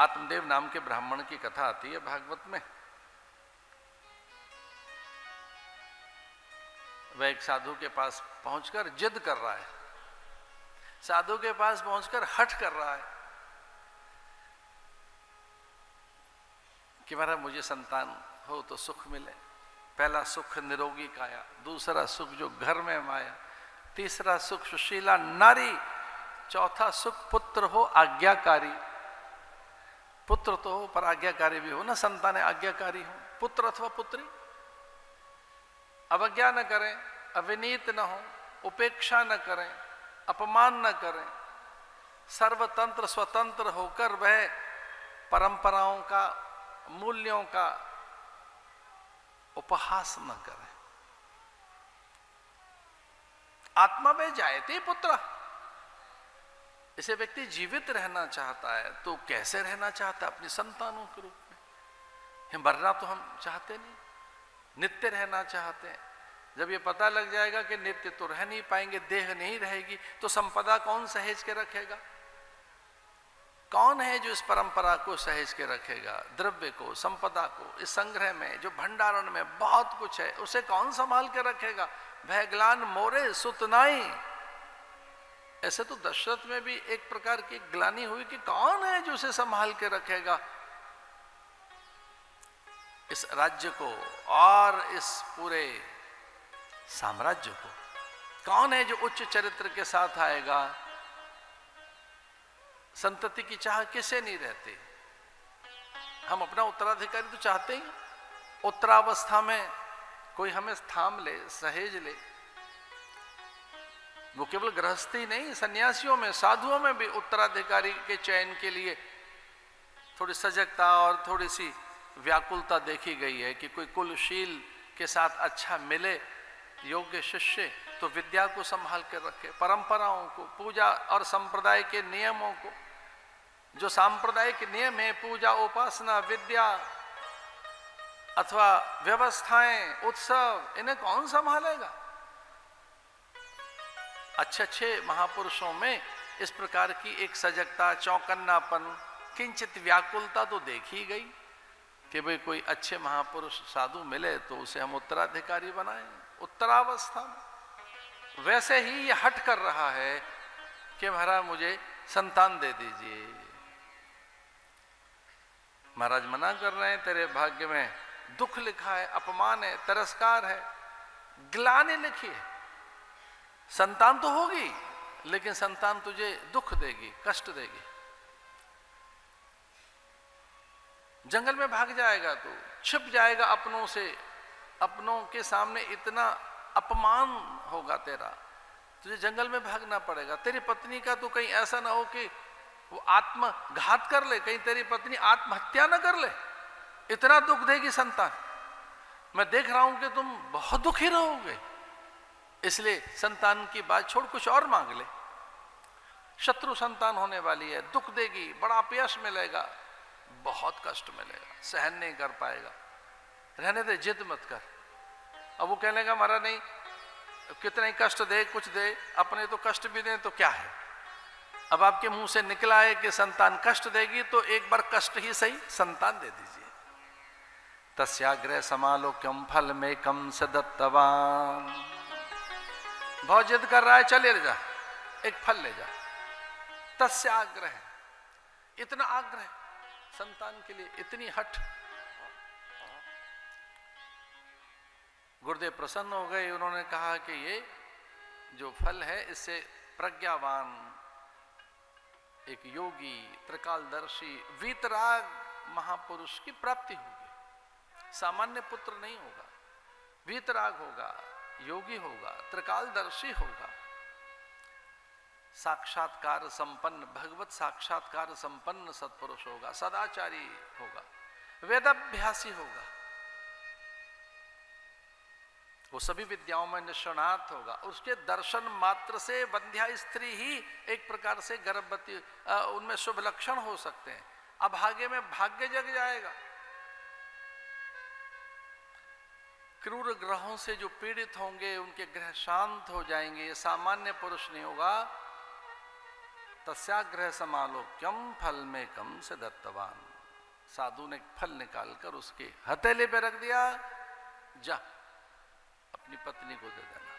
आत्मदेव नाम के ब्राह्मण की कथा आती है भागवत में। वह एक साधु के पास पहुंचकर जिद कर रहा है, साधु के पास पहुंचकर हठ कर रहा है कि महाराज मुझे संतान हो तो सुख मिले। पहला सुख निरोगी काया, दूसरा सुख जो घर में माया, तीसरा सुख सुशीला नारी, चौथा सुख पुत्र हो आज्ञाकारी। पुत्र तो हो पर आज्ञाकारी भी हो ना, संतान आज्ञाकारी हो, पुत्र अथवा पुत्री। अवज्ञा न करें, अविनीत न हो, उपेक्षा न करें, अपमान न करें, सर्वतंत्र स्वतंत्र होकर वह परंपराओं का, मूल्यों का उपहास न करें। आत्मा में जायते पुत्र। इसे व्यक्ति जीवित रहना चाहता है तो कैसे रहना चाहता है? अपनी संतानों के रूप में। मरना तो हम चाहते नहीं, नित्य रहना चाहते हैं। जब ये पता लग जाएगा कि नित्य तो रह नहीं पाएंगे, देह नहीं रहेगी, तो संपदा कौन सहेज के रखेगा? कौन है जो इस परंपरा को सहेज के रखेगा? द्रव्य को, संपदा को, इस संग्रह में जो भंडारण में बहुत कुछ है, उसे कौन संभाल के रखेगा? वह ग्लान मोरे सुतनाई। ऐसे तो दशरथ में भी एक प्रकार की ग्लानि हुई कि कौन है जो उसे संभाल के रखेगा, इस राज्य को और इस पूरे साम्राज्य को। कौन है जो उच्च चरित्र के साथ आएगा? संतति की चाह किसे नहीं रहती? हम अपना उत्तराधिकारी तो चाहते ही। उत्तरावस्था में कोई हमें थाम ले, सहेज ले। वो केवल गृहस्थी नहीं, सन्यासियों में, साधुओं में भी उत्तराधिकारी के चयन के लिए थोड़ी सजगता और थोड़ी सी व्याकुलता देखी गई है कि कोई कुलशील के साथ अच्छा मिले, योग्य शिष्य, तो विद्या को संभाल कर रखे, परंपराओं को, पूजा और संप्रदाय के नियमों को। जो सांप्रदायिक नियम है, पूजा, उपासना, विद्या अथवा व्यवस्थाएं, उत्सव, इन्हें कौन संभालेगा? अच्छे अच्छे महापुरुषों में इस प्रकार की एक सजगता, चौकन्नापन, किंचित व्याकुलता तो देखी गई कि भाई कोई अच्छे महापुरुष साधु मिले तो उसे हम उत्तराधिकारी बनाएं उत्तरावस्था में। वैसे ही ये हट कर रहा है कि महाराज मुझे संतान दे दीजिए। महाराज मना कर रहे हैं, तेरे भाग्य में दुख लिखा है, अपमान है, तिरस्कार है, ग्लानि लिखी है। संतान तो होगी लेकिन संतान तुझे दुख देगी, कष्ट देगी। जंगल में भाग जाएगा तो छिप जाएगा अपनों से, अपनों के सामने इतना अपमान होगा तेरा, तुझे जंगल में भागना पड़ेगा। तेरी पत्नी का तो कहीं ऐसा ना हो कि वो आत्मघात कर ले, कहीं तेरी पत्नी आत्महत्या ना कर ले, इतना दुख देगी संतान। मैं देख रहा हूं कि तुम बहुत दुखी रहोगे, इसलिए संतान की बात छोड़ कुछ और मांग ले। शत्रु संतान होने वाली है, दुख देगी, बड़ा अपयश मिलेगा, बहुत कष्ट मिलेगा, सहन नहीं कर पाएगा। रहने दे, जिद मत कर। अब वो कहने लगा महाराज नहीं, कितना ही कष्ट दे, कुछ दे, अपने तो कष्ट भी दें तो क्या है। अब आपके मुंह से निकला है कि संतान कष्ट देगी, तो एक बार कष्ट ही सही संतान दे दीजिए। तस्याग्रह समालोक्यम फल में कम सदत्तवान। बहुत जिद कर रहा है, चले जा, एक फल ले जा। तस्याग्रह, इतना आग्रह संतान के लिए, इतनी हट। गुरुदेव प्रसन्न हो गए, उन्होंने कहा कि ये जो फल है इससे प्रज्ञावान एक योगी, त्रिकालदर्शी, वीतराग महापुरुष की प्राप्ति होगी। सामान्य पुत्र नहीं होगा, वीतराग होगा, योगी होगा, त्रिकालदर्शी होगा, साक्षात्कार संपन्न, भगवत साक्षात्कार संपन्न सत्पुरुष होगा, सदाचारी होगा, वेदाभ्यासी होगा, वो सभी विद्याओं में निष्णात होगा। उसके दर्शन मात्र से बंध्या स्त्री ही एक प्रकार से गर्भवती, उनमें शुभ लक्षण हो सकते हैं। अभागे में भाग्य जग जाएगा। क्रूर ग्रहों से जो पीड़ित होंगे उनके ग्रह शांत हो जाएंगे। ये सामान्य पुरुष नहीं होगा, तस्याग्रह समालोक्यम फल में कम से दत्तवान। साधु ने फल निकालकर उसके हथेली पे रख दिया, जा अपनी पत्नी को दे देना।